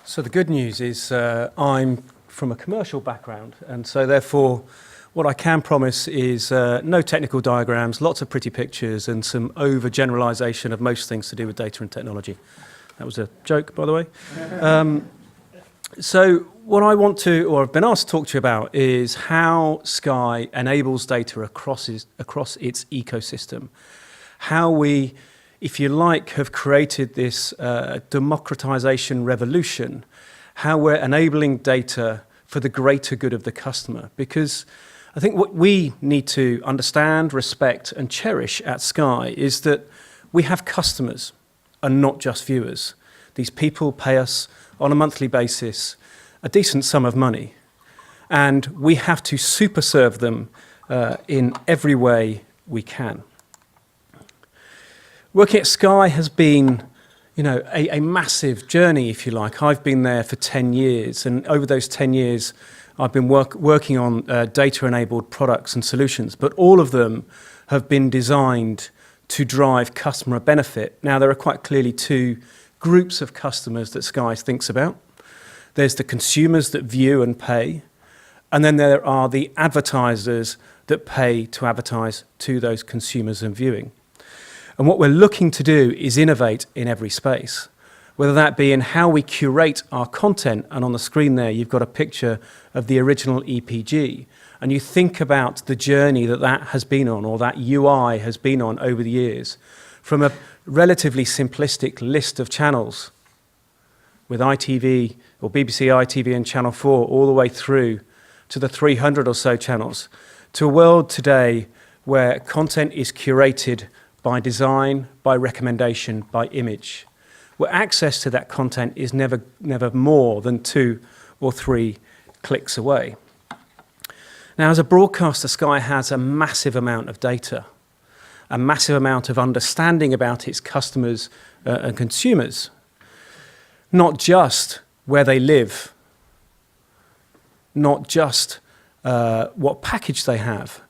So the good news is I'm from a commercial background, and so therefore what I can promise is no technical diagrams, lots of pretty pictures, and some overgeneralization of most things to do with data and technology. That was a joke, by the way. So what I want to, or I've been asked to talk to you about, is how Sky enables data across its ecosystem. How we, if you like, have created this democratization revolution, how we're enabling data for the greater good of the customer. Because I think what we need to understand, respect, and cherish at Sky is that we have customers and not just viewers. These people pay us on a monthly basis a decent sum of money, and we have to super serve them in every way we can. Working at Sky has been, a massive journey, if you like. I've been there for 10 years, and over those 10 years, I've been working on data-enabled products and solutions, but all of them have been designed to drive customer benefit. Now, there are quite clearly two groups of customers that Sky thinks about. There's the consumers that view and pay, and then there are the advertisers that pay to advertise to those consumers and viewing. And what we're looking to do is innovate in every space, whether that be in how we curate our content, and on the screen there you've got a picture of the original EPG, and you think about the journey that has been on, or that UI has been on over the years, from a relatively simplistic list of channels with ITV or BBC ITV and Channel 4 all the way through to the 300 or so channels, to a world today where content is curated by design, by recommendation, by image, where access to that content is never more than 2 or 3 clicks away. Now, as a broadcaster, Sky has a massive amount of data, a massive amount of understanding about its customers and consumers, not just where they live, not just what package they have,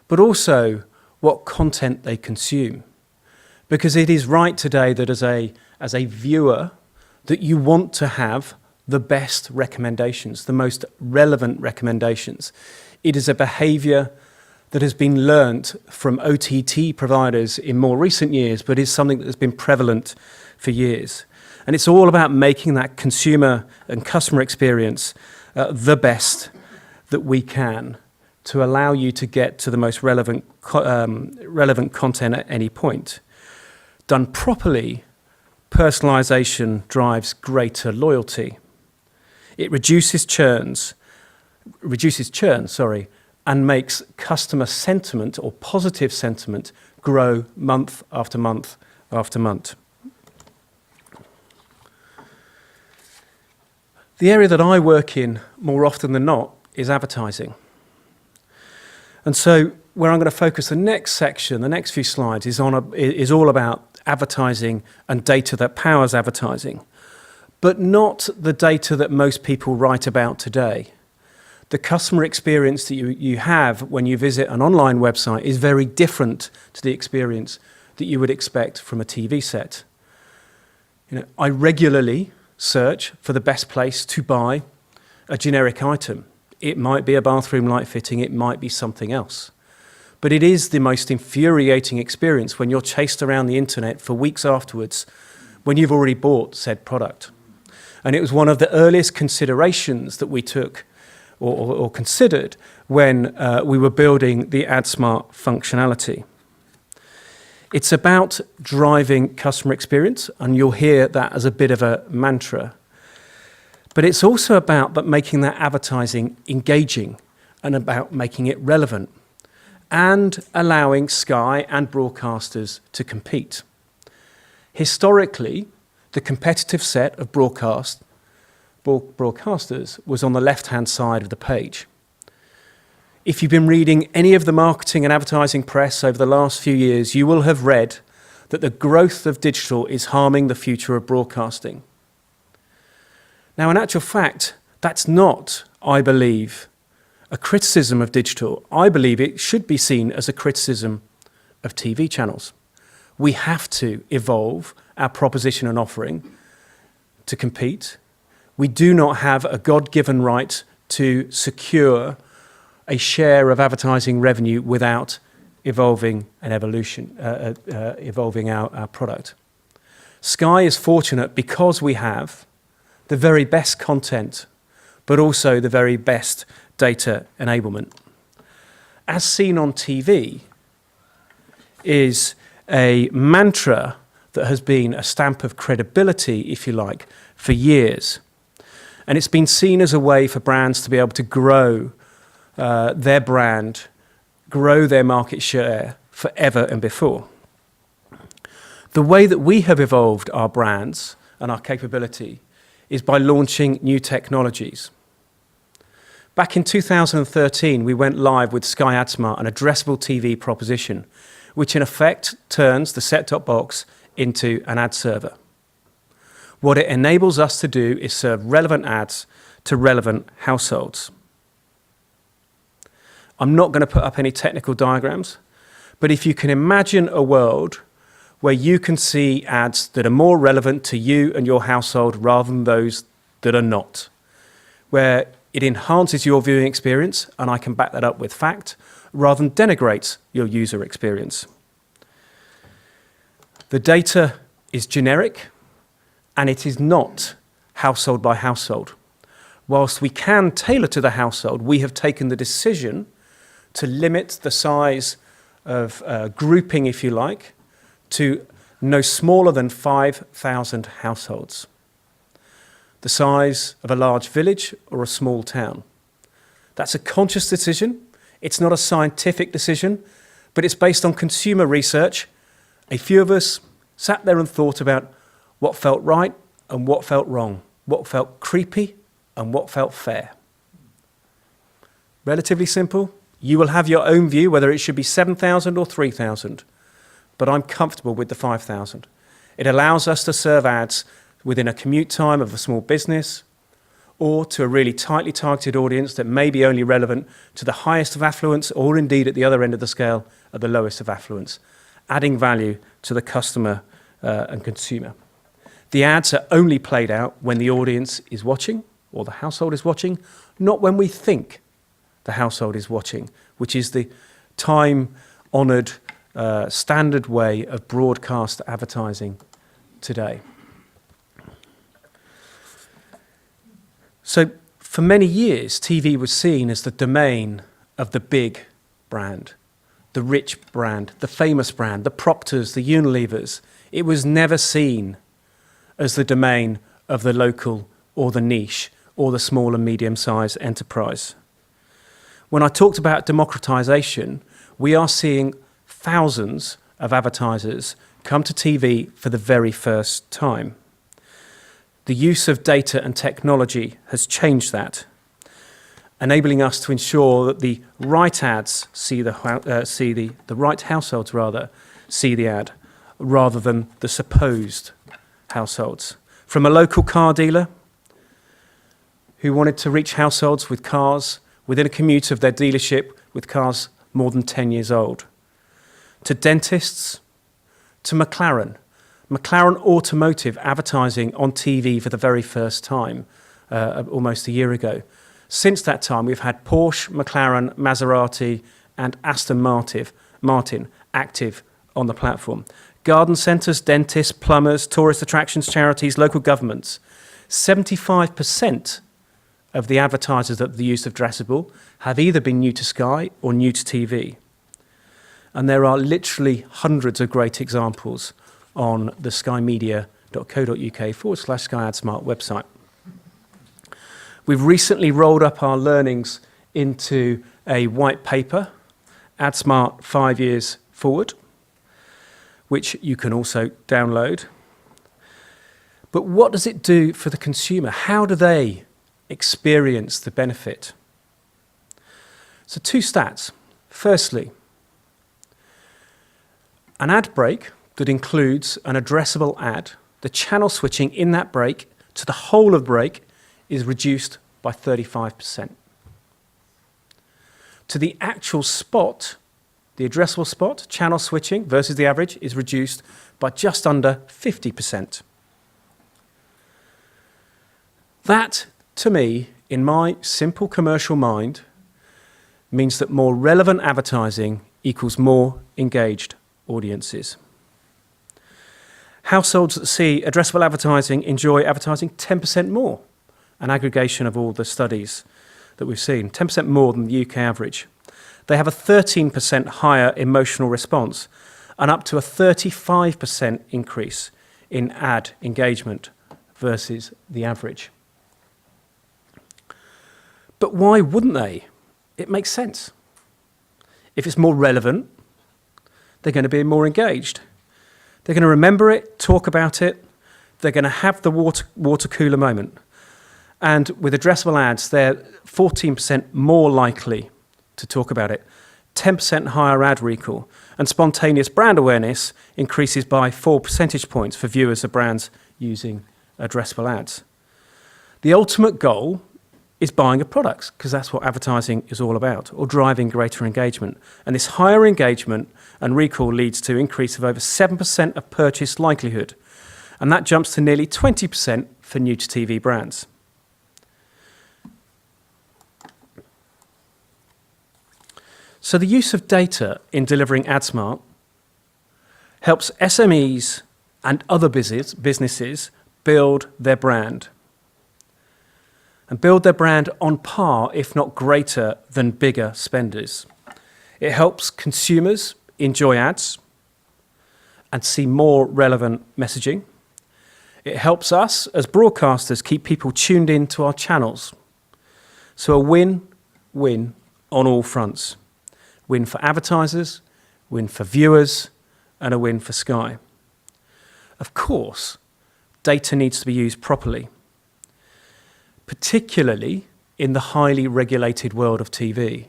but also what content they consume. Because it is right today that as a viewer, that you want to have the best recommendations, the most relevant recommendations. It is a behavior that has been learnt from OTT providers in more recent years, but is something that has been prevalent for years. And it's all about making that consumer and customer experience the best that we can to allow you to get to the most relevant content at any point. Done properly, personalization drives greater loyalty. It reduces churn, and makes customer sentiment or positive sentiment grow month after month after month. The area that I work in more often than not is advertising. And so where I'm going to focus the next section, the next few slides, is all about advertising and data that powers advertising, but not the data that most people write about today. The customer experience that you have when you visit an online website is very different to the experience that you would expect from a TV set. I regularly search for the best place to buy a generic item. It might be a bathroom light fitting, it might be something else. But it is the most infuriating experience when you're chased around the internet for weeks afterwards when you've already bought said product. And it was one of the earliest considerations that we took or considered when we were building the AdSmart functionality. It's about driving customer experience, and you'll hear that as a bit of a mantra. But it's also about making that advertising engaging and about making it relevant and allowing Sky and broadcasters to compete. Historically, the competitive set of broadcasters was on the left-hand side of the page. If you've been reading any of the marketing and advertising press over the last few years, you will have read that the growth of digital is harming the future of broadcasting. Now, in actual fact, that's not, I believe, a criticism of digital. I believe it should be seen as a criticism of TV channels. We have to evolve our proposition and offering to compete. We do not have a God-given right to secure a share of advertising revenue without evolving evolving our product. Sky is fortunate because we have the very best content, but also the very best data enablement. As seen on TV is a mantra that has been a stamp of credibility, if you like, for years. And it's been seen as a way for brands to be able to grow their brand, grow their market share forever and before. The way that we have evolved our brands and our capability is by launching new technologies. Back in 2013, we went live with Sky AdSmart, an addressable TV proposition, which in effect turns the set-top box into an ad server. What it enables us to do is serve relevant ads to relevant households. I'm not going to put up any technical diagrams, but if you can imagine a world where you can see ads that are more relevant to you and your household rather than those that are not, where it enhances your viewing experience, and I can back that up with fact, rather than denigrates your user experience. The data is generic, and it is not household by household. Whilst we can tailor to the household, we have taken the decision to limit the size of grouping, if you like, to no smaller than 5,000 households, the size of a large village or a small town. That's a conscious decision. It's not a scientific decision, but it's based on consumer research. A few of us sat there and thought about what felt right and what felt wrong, what felt creepy and what felt fair. Relatively simple. You will have your own view whether it should be 7,000 or 3,000, but I'm comfortable with the 5,000. It allows us to serve ads within a commute time of a small business or to a really tightly targeted audience that may be only relevant to the highest of affluence or indeed at the other end of the scale at the lowest of affluence, adding value to the customer and consumer. The ads are only played out when the audience is watching or the household is watching, not when we think the household is watching, which is the time-honoured standard way of broadcast advertising today. So for many years, TV was seen as the domain of the big brand, the rich brand, the famous brand, the Proctors, the Unilevers. It was never seen as the domain of the local or the niche or the small and medium-sized enterprise. When I talked about democratization, we are seeing thousands of advertisers come to TV for the very first time. The use of data and technology has changed that, enabling us to ensure that the right ads the right households see the ad, rather than the supposed households. From a local car dealer who wanted to reach households with cars within a commute of their dealership with cars more than 10 years old, to dentists, to McLaren Automotive advertising on TV for the very first time almost a year ago. Since that time, we've had Porsche, McLaren, Maserati, and Aston Martin active on the platform. Garden centres, dentists, plumbers, tourist attractions, charities, local governments. 75% of the advertisers that the use of addressable have either been new to Sky or new to TV. And there are literally hundreds of great examples on the skymedia.co.uk/Sky AdSmart website. We've recently rolled up our learnings into a white paper, AdSmart 5 Years Forward, which you can also download. But what does it do for the consumer? How do they experience the benefit? So 2 stats. Firstly, an ad break that includes an addressable ad, the channel switching in that break to the whole of break is reduced by 35%. To the actual spot, the addressable spot, channel switching versus the average is reduced by just under 50%. That, to me, in my simple commercial mind, means that more relevant advertising equals more engaged audiences. Households that see addressable advertising enjoy advertising 10% more, an aggregation of all the studies that we've seen, 10% more than the UK average. They have a 13% higher emotional response and up to a 35% increase in ad engagement versus the average. But why wouldn't they? It makes sense. If it's more relevant, they're going to be more engaged. They're going to remember it, talk about it. They're going to have the water cooler moment. And with addressable ads, they're 14% more likely to talk about it, 10% higher ad recall, and spontaneous brand awareness increases by 4 percentage points for viewers of brands using addressable ads. The ultimate goal is buying of products, because that's what advertising is all about, or driving greater engagement. And this higher engagement and recall leads to an increase of over 7% of purchase likelihood, and that jumps to nearly 20% for new-to-TV brands. So the use of data in delivering AdSmart helps SMEs and other businesses build their brand, and build their brand on par, if not greater, than bigger spenders. It helps consumers enjoy ads and see more relevant messaging. It helps us as broadcasters keep people tuned in to our channels. So a win-win on all fronts. Win for advertisers, win for viewers, and a win for Sky. Of course, data needs to be used properly, particularly in the highly regulated world of TV.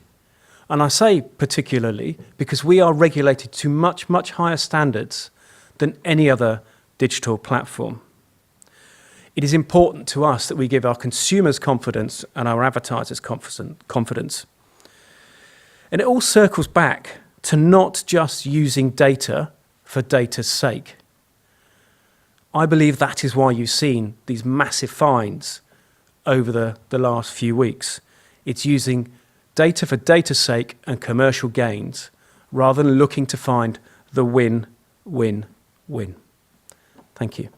And I say particularly because we are regulated to much, much higher standards than any other digital platform. It is important to us that we give our consumers confidence and our advertisers confidence. And it all circles back to not just using data for data's sake. I believe that is why you've seen these massive fines over the last few weeks. It's using data for data's sake and commercial gains rather than looking to find the win-win-win. Thank you.